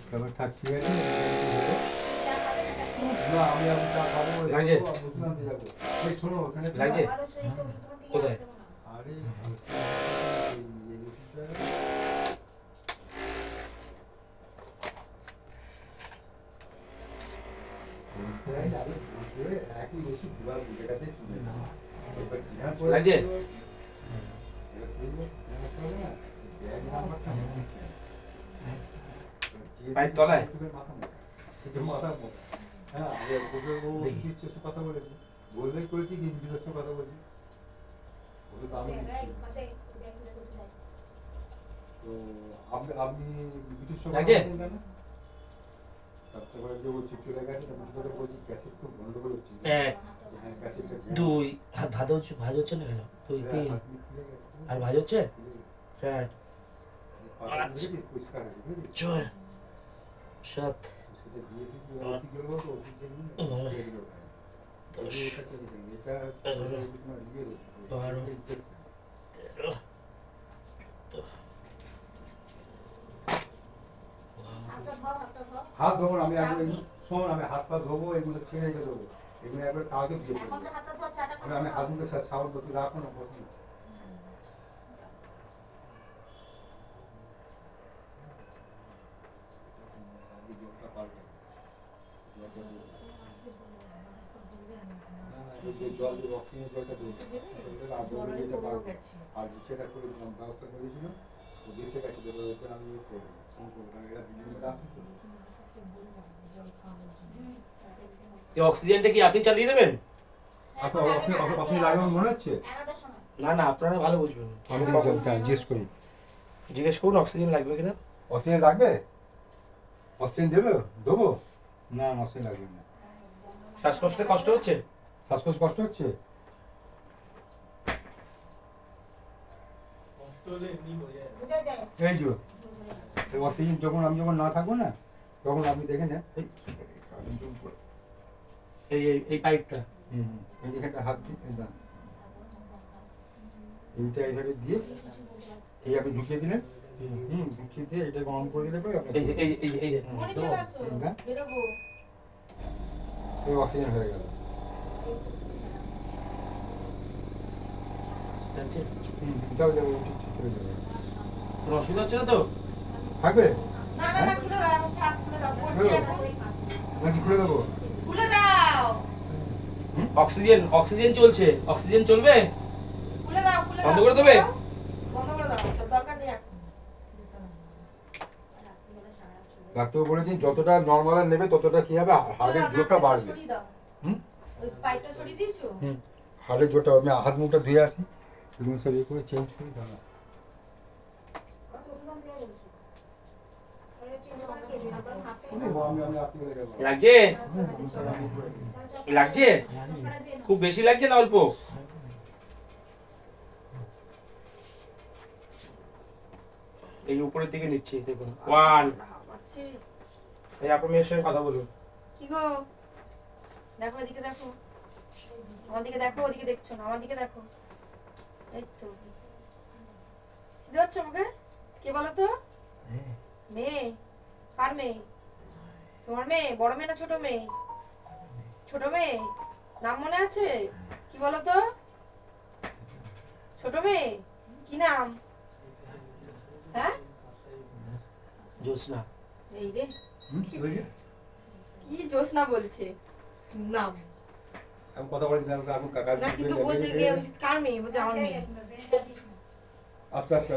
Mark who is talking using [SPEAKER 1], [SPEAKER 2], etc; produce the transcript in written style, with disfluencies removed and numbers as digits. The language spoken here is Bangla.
[SPEAKER 1] খাবার থাকছি আছে না আমি চা খাবো
[SPEAKER 2] লাগছে
[SPEAKER 1] বুঝলাম যাবো এই শোনো ওখানে
[SPEAKER 2] লাগছে কোথায়
[SPEAKER 1] আরে
[SPEAKER 2] লাগছে পায়ের তলায়
[SPEAKER 1] হ্যাঁ কথা বলেছি বললেই করেছি কি নিজস্ব কথা বলছি ওটা দাম তো আপনি ব্রিটিশ তারপরে যে ও চলে গেছে তখন বলছি গ্যাসের খুব গন্ডগোল হচ্ছে
[SPEAKER 2] দুই হাত ভাজ হচ্ছে না কেন দুই তিন আর ভাজ হচ্ছে চার ছয় সাত দশ বারো তেরো
[SPEAKER 1] হাত ধোবো আমি শোন আমি হাত পা ধোবো এগুলো ছেড়ে রেখে দেবো এগুলো একবার কাউকে দিয়ে দেবো আমি হাত মুখে সাউন্ড তুই রাখো না বসুন জল দিয়ে অক্সিজেন জলটা দেবো আর যেটা করে ব্যবস্থা করেছিল তো বেশি কাছে দেবো ওখানে আমি করবো
[SPEAKER 2] অক্সিজেনটা কি আপনি চালিয়ে দেবেন
[SPEAKER 1] আপনি লাগবে মনে হচ্ছে
[SPEAKER 2] না না আপনারা ভালো বুঝবেন
[SPEAKER 1] আমি জিজ্ঞেস করি
[SPEAKER 2] জিজ্ঞেস করুন অক্সিজেন লাগবে কিনা
[SPEAKER 1] অক্সিজেন লাগবে অক্সিজেন দেবে দেবো না অক্সিজেন লাগবে না
[SPEAKER 2] শ্বাসকষ্টে কষ্ট হচ্ছে
[SPEAKER 1] শ্বাসকষ্ট কষ্ট হচ্ছে এই যে অক্সিজেন আমি যখন না থাকবো না তখন আপনি দেখে নেন
[SPEAKER 2] এই পাইপটা
[SPEAKER 1] এই যেখানটা হাত দিয়ে এইটা এইভাবে দিয়ে এই আপনি ঢুকিয়ে দিলেন ঢুকিয়ে দিয়ে এটা গরম করে দিলে অক্সিজেন হয়ে গেল যাও যাবো চলে যাবে
[SPEAKER 2] কোনো অসুবিধা হচ্ছে না তো
[SPEAKER 1] থাকবে
[SPEAKER 3] নাকি খুলে দেবো খুলে দাও
[SPEAKER 2] অক্সিজেন চলছে অক্সিজেন চলবে বন্ধ করে দেবে
[SPEAKER 3] বন্ধ করে দাও দরকার নেই
[SPEAKER 1] ডাক্তার বলেছেন যতটা নরমাল নেবে ততটা কি হবে হার্টের জোরটা বাড়বে
[SPEAKER 3] ওই পাইপটা সরিয়ে দিয়েছো
[SPEAKER 1] হার্টের জোরটা আমি হাত মুখটা ধুয়ে আসি এগুলো সব করে চেঞ্জ করে দাও
[SPEAKER 2] লাগছে লাগছে খুব বেশি লাগছে না অল্প এই উপরের দিকে নিচ্ছি দেখুন 1 এই আপনি মেয়ের সঙ্গে কথা বলুন
[SPEAKER 3] কি গো দেখো এদিকে দেখো আমার দিকে দেখো ওদিকে দেখছো না আমার দিকে দেখো এই তো সিধে হচ্ছে আমাকে কে বলো তো মেয়ে কার মেয়ে তোমার মেয়ে বড় মেয়ে না ছোট মেয়ে ছোট মেয়ে নাম মনে আছে কি বলো তো ছোট মেয়ে কি নাম হ্যাঁ
[SPEAKER 2] জোসনা
[SPEAKER 3] এই রে কি জোসনা বলছে নাম
[SPEAKER 1] আমি কথা বলছিলাম এখন কাকা
[SPEAKER 3] না কিন্তু বলছে কার মেয়ে বলছে আমার মেয়ে
[SPEAKER 1] আস্তে আস্তে